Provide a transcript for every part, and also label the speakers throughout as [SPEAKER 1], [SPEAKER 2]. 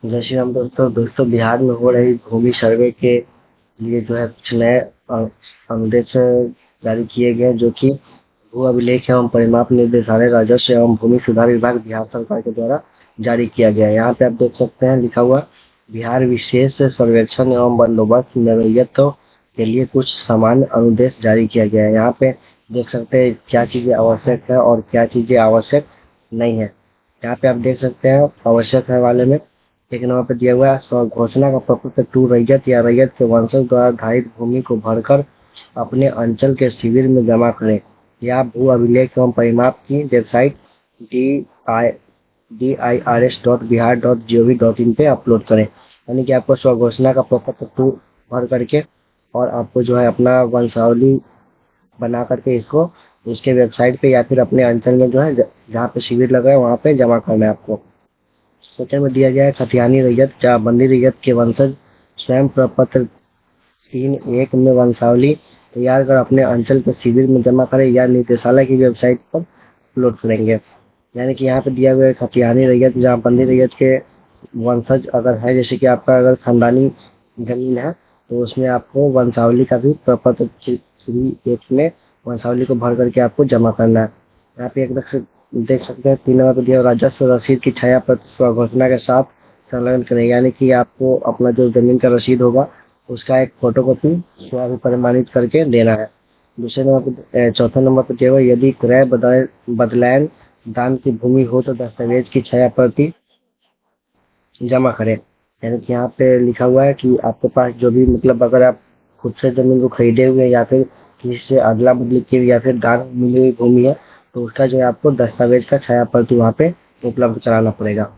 [SPEAKER 1] जैसे हम दोस्तों बिहार में हो रही भूमि सर्वे के लिए जो है कुछ नए अनुदेश जारी किए गए, जो कि भू अभिलेख एवं परिमाप निर्देशालय राजस्व एवं भूमि सुधार विभाग बिहार सरकार के द्वारा जारी किया गया है। यहाँ पे आप देख सकते हैं लिखा हुआ बिहार विशेष सर्वेक्षण एवं बंदोबस्त नवयतों के लिए कुछ सामान्य अनुदेश जारी किया गया है। यहाँ पे देख सकते हैं क्या चीजें आवश्यक है और क्या चीजें आवश्यक नहीं है। यहाँ पे आप देख सकते हैं आवश्यक है वाले में एक नंबर पे दिया हुआ है घोषणा का प्रपत्र टू रैयत या रैयत के वंशज द्वारा धारित भूमि को भरकर अपने अंचल के शिविर में जमा करें या भू अभिलेख एवं परिमाप की वेबसाइट dirs.bihar.gov.in पे अपलोड करें। यानी कि आपको स्वघोषणा का प्रपत्र टू भर करके और आपको जो है अपना वंशावली बना करके इसको उसके वेबसाइट पे या फिर अपने अंचल में जो है जहाँ पे शिविर लगा है वहाँ पे जमा करना है आपको। सेकंड में दिया गया है खतियानी रैयत या बंदी रैयत के वंशज स्वयं प्रपत्र 3.1 में वंशावली तैयार कर अपने अंचल के शिविर में जमा करें या निर्देशालय की वेबसाइट पर अपलोड करेंगे। यानी कि यहाँ पे दिया गया है खतियानी रैयत या बंदी रैयत के वंशज अगर है, जैसे कि आपका अगर खानदानी जमीन है तो उसमें आपको वंशावली का भी प्रपत्र 3.1 में वंशावली को भर करके आपको जमा करना है। यहाँ पे एक देख सकते हैं 3 नंबर पर दिया राजस्व रसीद की छाया प्रति स्वघोषणा के साथ संलग्न करें। यानी कि आपको अपना जो जमीन का रसीद होगा उसका एक फोटोकॉपी स्व प्रमाणित करके देना है। दूसरे नंबर पर चौथे नंबर पर दिया हुआ यदि क्रय बदलैन दान की भूमि हो तो दस्तावेज की छाया प्रति जमा करें। यानी कि यहाँ पे लिखा हुआ है कि आपके पास जो भी मतलब अगर आप खुद से जमीन को खरीदे हुए या फिर किसी से अदला बदली की या फिर दान मिली हुई भूमि है तो उसका जो है आपको दस्तावेज का छाया प्रति वहाँ पे उपलब्ध कराना पड़ेगा।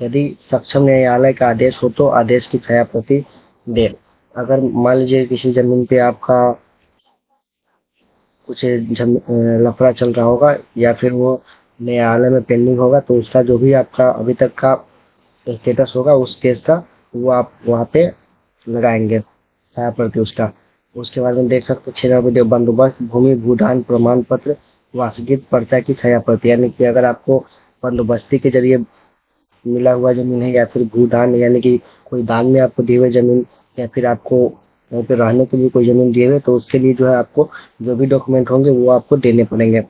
[SPEAKER 1] यदि सक्षम न्यायालय का आदेश हो तो आदेश की छाया प्रति दे। अगर मान लीजिए किसी जमीन पे आपका कुछ लफड़ा चल रहा होगा या फिर वो न्यायालय में पेंडिंग होगा तो उसका जो भी आपका अभी तक का स्टेटस होगा उस केस का वो आप वहाँ पे लगाएंगे छाया प्रति उसका। उसके बाद में देख सकते 6 नंबर बंदोबस्त भूमि भूदान प्रमाण पत्र वास्तविक पर्चा की छाया प्रति। यानी कि अगर आपको बंदोबस्ती के जरिए मिला हुआ जमीन है या फिर भूदान यानी कि कोई दान में आपको दिए हुए जमीन या फिर आपको वहाँ पे रहने के लिए कोई जमीन दिए हुए तो उसके लिए जो है आपको जो भी डॉक्यूमेंट होंगे वो आपको देने पड़ेंगे।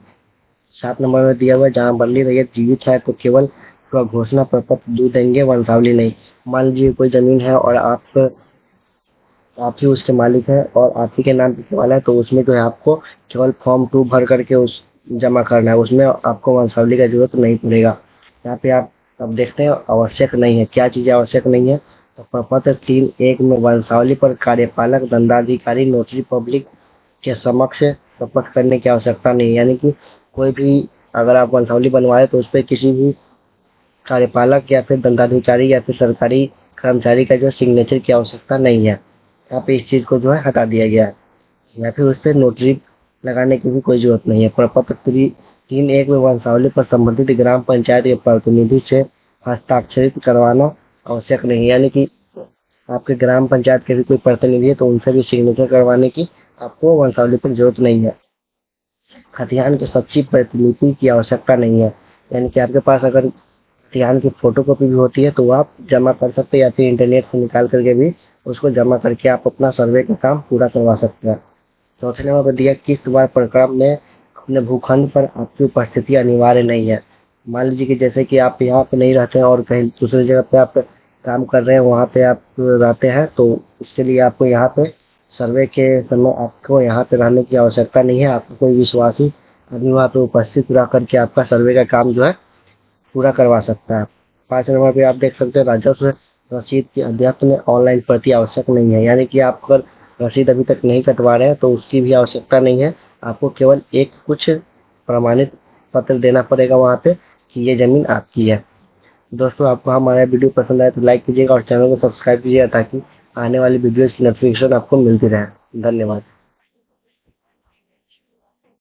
[SPEAKER 1] 7 नंबर में दिया हुआ जहाँ बंदी रैयत जीवित है तो केवल घोषणा प्रपत्र दूध देंगे वंशावली नहीं। मान लीजिए कोई जमीन है और आप ही उसके मालिक हैं और आप ही के नाम लिखने वाला है तो उसमें जो है आपको केवल फॉर्म 2 भर करके उस जमा करना है, उसमें आपको वंशावली का जरूरत नहीं पड़ेगा। यहाँ पे आप अब देखते हैं आवश्यक नहीं है, क्या चीजें आवश्यक नहीं है तो प्रपत्र 3.1 में वंशावली पर कार्यपालक दंडाधिकारी नोटरी पब्लिक के समक्ष शपथ करने की आवश्यकता नहीं। यानी कि कोई भी अगर आप वंशावली बनवाए तो उस पर किसी भी कार्यपालक या फिर दंडाधिकारी या फिर सरकारी कर्मचारी का जो सिग्नेचर की आवश्यकता नहीं है। यहाँ पे इस चीज को जो है हटा दिया गया है या फिर उस पर नोटरी लगाने की भी कोई जरूरत नहीं है। प्रपत्र 3.1 में वंशावली पर संबंधित ग्राम पंचायत के प्रतिनिधि से हस्ताक्षरित करवाना आवश्यक नहीं। यानी कि आपके ग्राम पंचायत के भी कोई प्रतिनिधि है तो उनसे भी सिग्नेचर करवाने की आपको वंशावली पर जरूरत नहीं है। खतियान की सच्ची प्रतिलिपि की आवश्यकता नहीं है। यानी कि आपके पास अगर खतियान की फोटोकॉपी भी होती है तो आप जमा कर सकते हैं या फिर इंटरनेट से निकाल करके भी उसको जमा करके आप अपना सर्वे का काम पूरा करवा सकते हैं। चौथे नंबर पर दिया किस्त वार प्रकरण में अपने भूखंड पर आपकी उपस्थिति अनिवार्य नहीं है। मान लीजिए कि जैसे कि आप यहाँ पे नहीं रहते हैं और कहीं दूसरी जगह पे आप काम कर रहे हैं वहाँ पे आप रहते हैं तो इसके लिए आपको यहाँ पे सर्वे के समय आपको यहाँ पे रहने की आवश्यकता नहीं है। आपको कोई विश्वासी आदमी वहाँ पे उपस्थित रह करके आपका सर्वे का काम जो है पूरा करवा सकता है। 5 नंबर पे आप देख सकते हैं राजस्व रसीद की अद्यतन में ऑनलाइन प्रति आवश्यक नहीं है। यानी कि आप अगर रसीद अभी तक नहीं कटवा रहे हैं तो उसकी भी आवश्यकता नहीं है। आपको केवल एक कुछ प्रमाणित पत्र देना पड़ेगा वहाँ पे कि ये जमीन आपकी है। दोस्तों आपको हमारा वीडियो पसंद आए तो लाइक कीजिएगा और चैनल को सब्सक्राइब कीजिएगा ताकि आने वाली वीडियोस की नोटिफिकेशन आपको मिलती रहे। धन्यवाद।